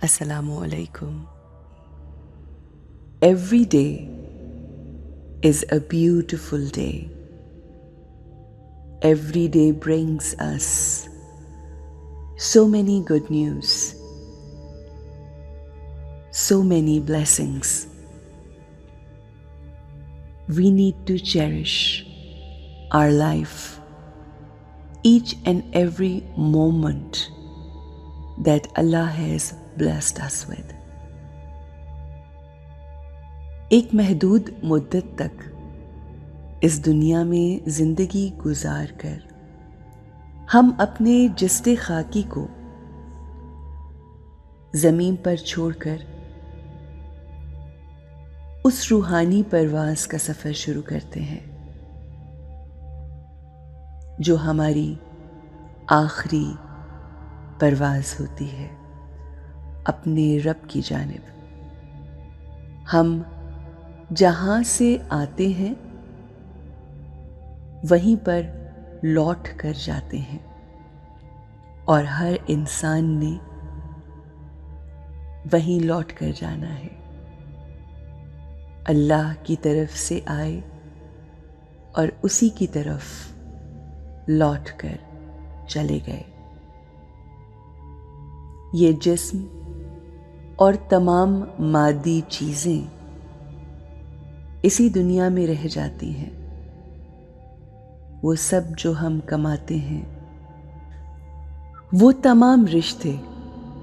Assalamu alaikum. Every day is a beautiful day. Every day brings us so many good news, so many blessings. We need to cherish our life, each and every moment that Allah has blessed us with. ایک محدود مدت تک اس دنیا میں زندگی گزار کر ہم اپنے جسد خاکی کو زمین پر چھوڑ کر اس روحانی پرواز کا سفر شروع کرتے ہیں جو ہماری آخری پرواز ہوتی ہے اپنے رب کی جانب. ہم جہاں سے آتے ہیں وہیں پر لوٹ کر جاتے ہیں اور ہر انسان نے وہیں لوٹ کر جانا ہے. اللہ کی طرف سے آئے اور اسی کی طرف لوٹ کر چلے گئے. یہ جسم اور تمام مادی چیزیں اسی دنیا میں رہ جاتی ہیں. وہ سب جو ہم کماتے ہیں، وہ تمام رشتے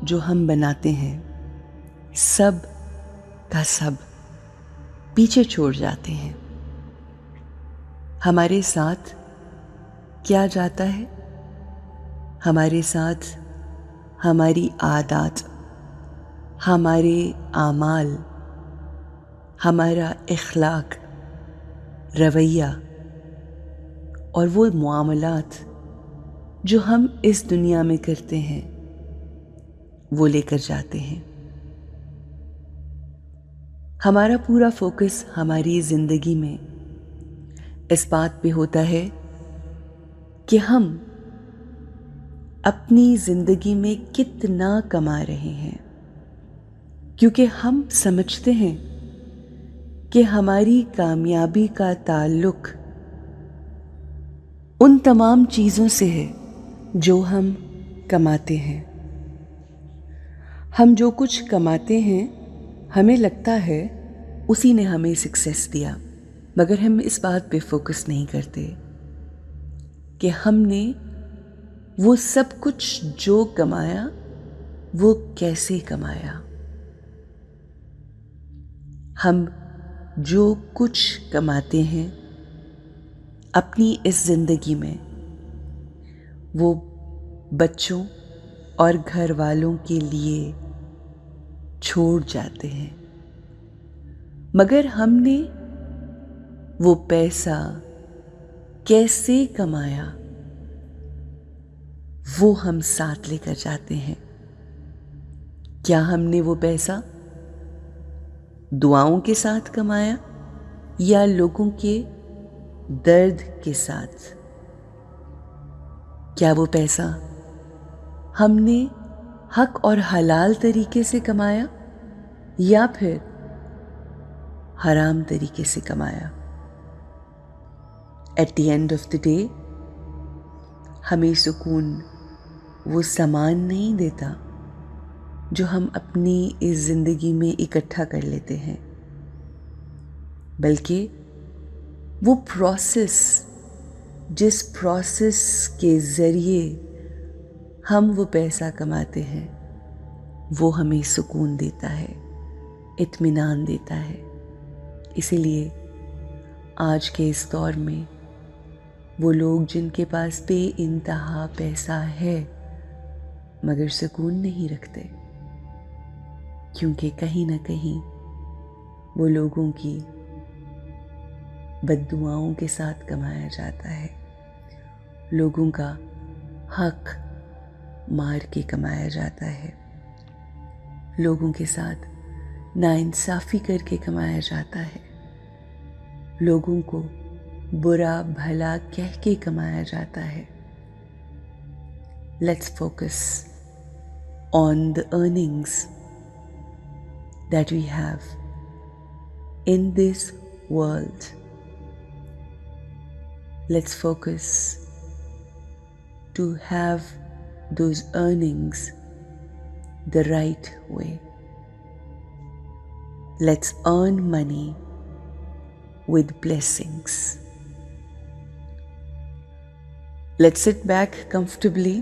جو ہم بناتے ہیں، سب کا سب پیچھے چھوڑ جاتے ہیں. ہمارے ساتھ کیا جاتا ہے؟ ہمارے ساتھ ہماری عادات، ہمارے اعمال، ہمارا اخلاق، رویہ اور وہ معاملات جو ہم اس دنیا میں کرتے ہیں وہ لے کر جاتے ہیں. ہمارا پورا فوکس ہماری زندگی میں اس بات پہ ہوتا ہے کہ ہم اپنی زندگی میں کتنا کما رہے ہیں، کیونکہ ہم سمجھتے ہیں کہ ہماری کامیابی کا تعلق ان تمام چیزوں سے ہے جو ہم کماتے ہیں. ہم جو کچھ کماتے ہیں ہمیں لگتا ہے اسی نے ہمیں سکسیس دیا، مگر ہم اس بات پہ فوکس نہیں کرتے کہ ہم نے وہ سب کچھ جو کمایا وہ کیسے کمایا. ہم جو کچھ کماتے ہیں اپنی اس زندگی میں وہ بچوں اور گھر والوں کے لیے چھوڑ جاتے ہیں، مگر ہم نے وہ پیسہ کیسے کمایا وہ ہم ساتھ لے کر جاتے ہیں. کیا ہم نے وہ پیسہ دعاؤں کے ساتھ کمایا یا لوگوں کے درد کے ساتھ؟ کیا وہ پیسہ ہم نے حق اور حلال طریقے سے کمایا یا پھر حرام طریقے سے کمایا؟ At the end of the day ہمیں سکون وہ سامان نہیں دیتا جو ہم اپنی اس زندگی میں اکٹھا کر لیتے ہیں، بلکہ وہ پروسیس، جس پروسیس کے ذریعے ہم وہ پیسہ کماتے ہیں وہ ہمیں سکون دیتا ہے، اطمینان دیتا ہے. اسی لیے آج کے اس دور میں وہ لوگ جن کے پاس بے انتہا پیسہ ہے مگر سکون نہیں رکھتے، کیونکہ کہیں نہ کہیں وہ لوگوں کی بد دعاؤں کے ساتھ کمایا جاتا ہے، لوگوں کا حق مار کے کمایا جاتا ہے، لوگوں کے ساتھ ناانصافی کر کے کمایا جاتا ہے، لوگوں کو برا بھلا کہہ کے کمایا جاتا ہے. Let's focus on the earnings that we have in this world. Let's focus to have those earnings the right way. Let's earn money with blessings. Let's sit back comfortably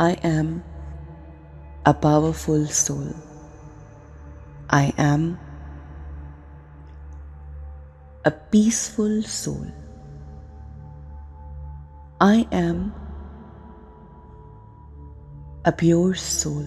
I am a powerful soul. I am a peaceful soul. I am a pure soul.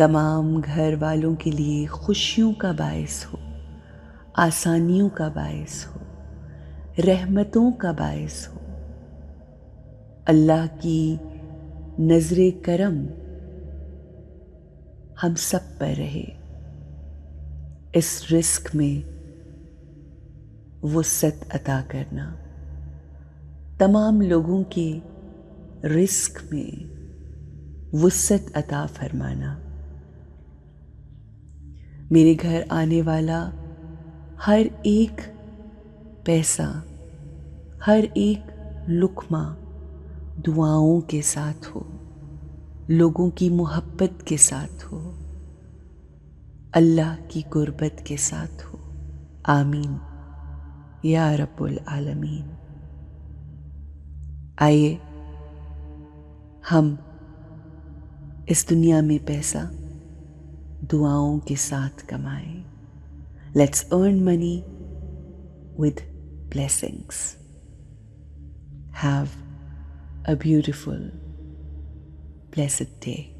تمام گھر والوں کے لیے خوشیوں کا باعث ہو، آسانیوں کا باعث ہو، رحمتوں کا باعث ہو۔ اللہ کی نظر کرم ہم سب پر رہے، اس رزق میں وسعت عطا کرنا، تمام لوگوں کے رزق میں وسعت عطا فرمانا۔ میرے گھر آنے والا ہر ایک پیسہ، ہر ایک لقمہ دعاؤں کے ساتھ ہو، لوگوں کی محبت کے ساتھ ہو، اللہ کی قربت کے ساتھ ہو۔ آمین یا رب العالمین۔ آئیے ہم اس دنیا میں پیسہ دعاؤں کے ساتھ کمائیں۔ Let's earn money with blessings. Have a beautiful, blessed day.